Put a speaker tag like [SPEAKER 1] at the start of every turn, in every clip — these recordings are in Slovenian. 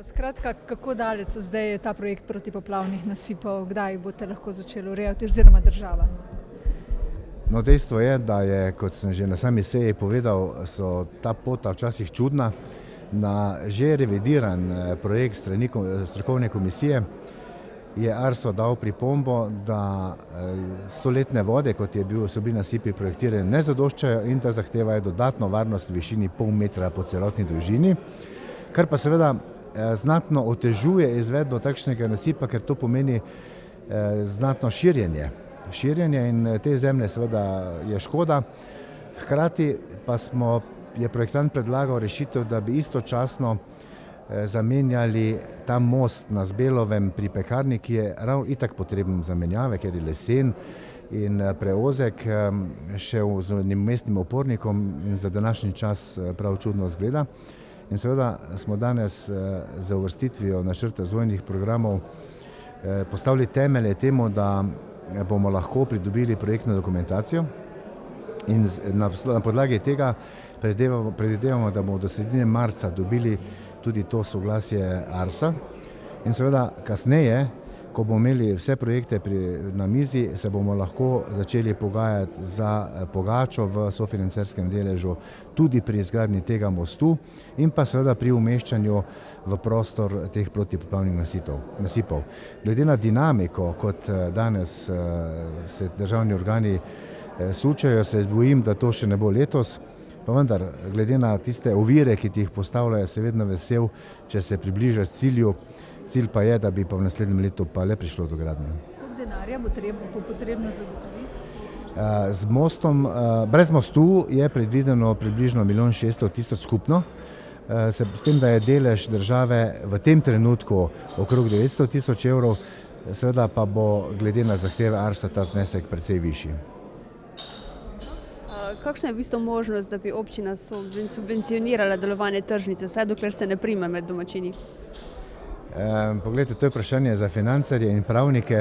[SPEAKER 1] Skratka, kako daleč so zdaj ta projekt protipoplavnih nasipov, kdaj boste lahko začeli urejati oziroma država?
[SPEAKER 2] No, dejstvo je, da je, kot sem že na sami seji povedal, so ta pota včasih čudna. Na že revidiran projekt strani strokovne komisije je ARSO dal pripombo, da stoletne vode, kot so bili nasipi projektirani, ne zadoščajo in da zahtevajo dodatno varnost v višini pol metra po celotni dolžini, kar pa seveda znatno otežuje izvedbo takšnega nasipa, ker to pomeni znatno širjenje in te zemlje seveda je škoda. Hkrati pa je projektant predlagal rešitev, da bi istočasno zamenjali ta most na Zbelovem pri Pekarni, ki je ravno itak potreben zamenjave, ker je lesen in preozek, še z enim mestnim opornikom in za današnji čas prav čudno izgleda. In seveda smo danes z uvrstitvijo načrta razvojnih programov postavili temelje temu, da bomo lahko pridobili projektno dokumentacijo in na podlagi tega predvidevamo, da bomo do sredine marca dobili tudi to soglasje ARSA in seveda kasneje, ko bomo imeli vse projekte na mizi, se bomo lahko začeli pogajati za pogačo v sofinancerskem deležu tudi pri izgradnji tega mostu in pa seveda pri umeščanju v prostor teh protipoplavnih nasipov. Glede na dinamiko, kot danes se državni organi sučajo, se bojim, da to še ne bo letos, pa vendar, glede na tiste ovire, ki ti jih postavljajo, se vedno vesel, če se približaš cilju. Cilj pa je, da bi pa v naslednjem letu pa le prišlo do gradnje.
[SPEAKER 1] Koliko denarja bo potrebno zagotoviti?
[SPEAKER 2] Z mostom, brez mostu je predvideno približno 1.600.000 skupno, s tem, da je delež države v tem trenutku okrog 900.000 evrov, seveda pa bo glede na zahteve ARSA ta znesek precej višji.
[SPEAKER 3] Kakšna je v bistvu možnost, da bi občina subvencionirala delovanje tržnice, vsaj dokler se ne prime med domačini?
[SPEAKER 2] Poglejte, to je vprašanje za financerje in pravnike.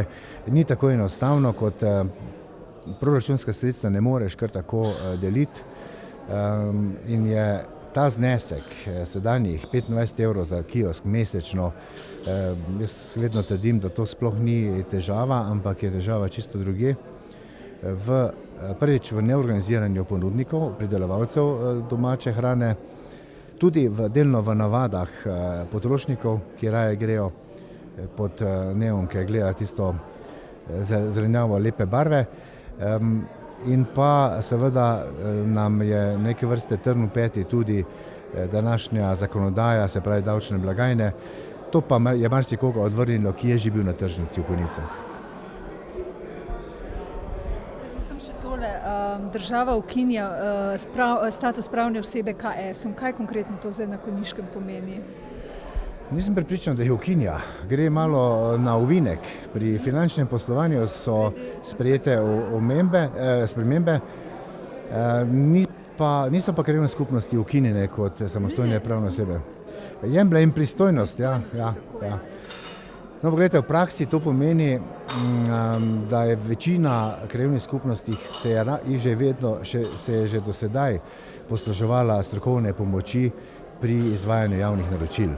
[SPEAKER 2] Ni tako enostavno, kot proračunska sredstva ne moreš kar tako deliti in je ta znesek sedanjih 25 evrov za kiosk mesečno, jaz vedno trdim, da to sploh ni težava, ampak je težava čisto drugje. Prvič v neorganiziranju ponudnikov, pridelovalcev domače hrane, tudi delno v navadah potrošnikov, ki raje grejo pod neonke gledati tisto zelenjavo lepe barve. In pa seveda nam je neke vrste trn v peti tudi današnja zakonodaja, se pravi davčne blagajne. To pa je marsikoga odvrnilo, ki je že bil na tržnici v Konicah.
[SPEAKER 1] Država ukinja status pravne osebe KS-om. Kaj konkretno to zdaj na Konjiškem pomeni?
[SPEAKER 2] Nisem prepričan, da jih ukinja. Gre malo na ovinek. Pri finančnem poslovanju so sprejete spremembe, niso pa krajevne skupnosti ukinjene kot samostojne pravne osebe. Jemlje jim pristojnost, ja. No, pogledajte, v praksi to pomeni, da je večina krajevnih skupnosti se je že do sedaj posluževala strokovne pomoči pri izvajanju javnih naročil.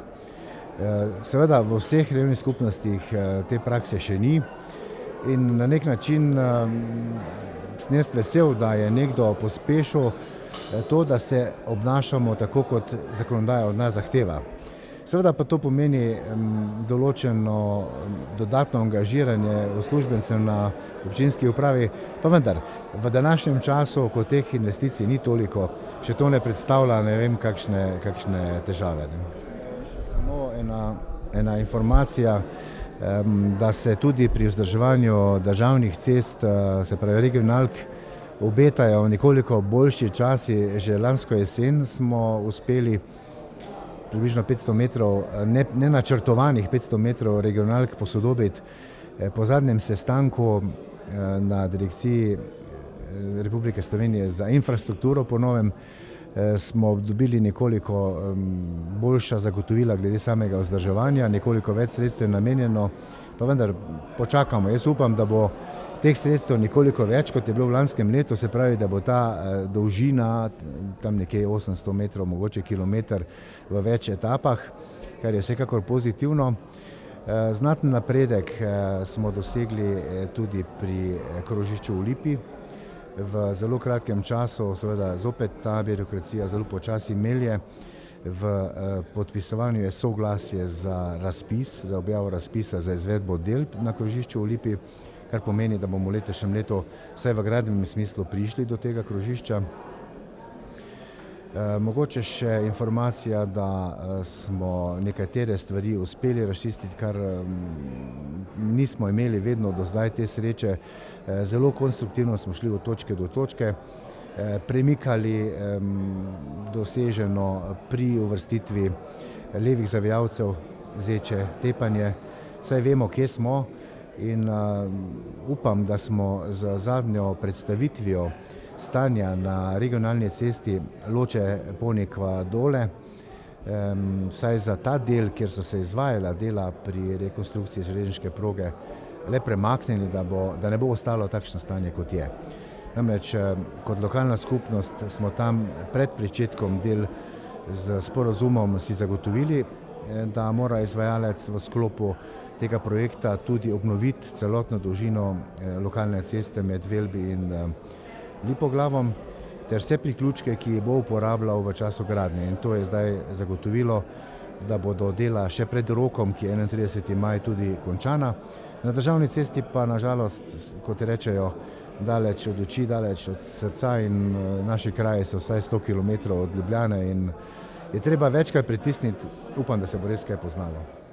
[SPEAKER 2] Seveda v vseh krajevnih skupnostih te prakse še ni in na nek način sem jaz vesel, da je nekdo pospešil to, da se obnašamo tako, kot zakonodaja od nas zahteva. Seveda pa to pomeni določeno dodatno angažiranje uslužbencev na občinski upravi, pa vendar, v današnjem času, ko teh investicij ni toliko, še to ne predstavlja ne vem kakšne težave. Samo ena informacija, da se tudi pri vzdrževanju državnih cest, se pravi regionalk, obetajo nekoliko boljši časi. Že lansko jesen smo uspeli približno 500 metrov, nenačrtovanih 500 metrov regionalk posodobiti. Po zadnjem sestanku na Direkciji Republike Slovenije za infrastrukturo po novem smo dobili nekoliko boljša zagotovila glede samega vzdrževanja, nekoliko več sredstev je namenjeno, pa vendar počakamo. Jaz upam, da bo teh sredstev nekoliko več, kot je bilo v lanskem letu, se pravi, da bo ta dolžina tam nekje 800 metrov, mogoče kilometer v več etapah, kar je vsekakor pozitivno. Znaten napredek smo dosegli tudi pri krožišču v Lipi. V zelo kratkem času, seveda zopet ta birokracija zelo počasi melje. V podpisovanju je soglasje za razpis, za objavo razpisa za izvedbo del na krožišču v Lipi, kar pomeni, da bomo v letošnjem letu vsaj v gradbenem smislu prišli do tega krožišča. Mogoče še informacija, da smo nekatere stvari uspeli razčistiti, kar nismo imeli vedno do zdaj te sreče. Zelo konstruktivno smo šli od točke do točke, premikali doseženo pri uvrstitvi levih zavijalcev, Zeče, Tepanje. Vsaj vemo, kje smo in upam, da smo z zadnjo predstavitvijo stanja na regionalni cesti Loče-Ponikva-Dole, vsaj za ta del, kjer so se izvajala dela pri rekonstrukciji železniške proge, le premaknili, da ne bo ostalo takšno stanje, kot je. Namreč kot lokalna skupnost smo tam pred pričetkom del z sporazumom si zagotovili, da mora izvajalec v sklopu tega projekta tudi obnoviti celotno dolžino lokalne ceste med Velbi in Lipoglavom ter vse priključke, ki jih bo uporabljal v času gradnje. In to je zdaj zagotovilo, da bodo dela še pred rokom, ki je 31. maj, tudi končana. Na državni cesti pa nažalost, kot rečejo, daleč od oči, daleč od srca in naši kraji so vsaj 100 km od Ljubljane in je treba večkrat pritisniti, upam, da se bo res kaj poznalo.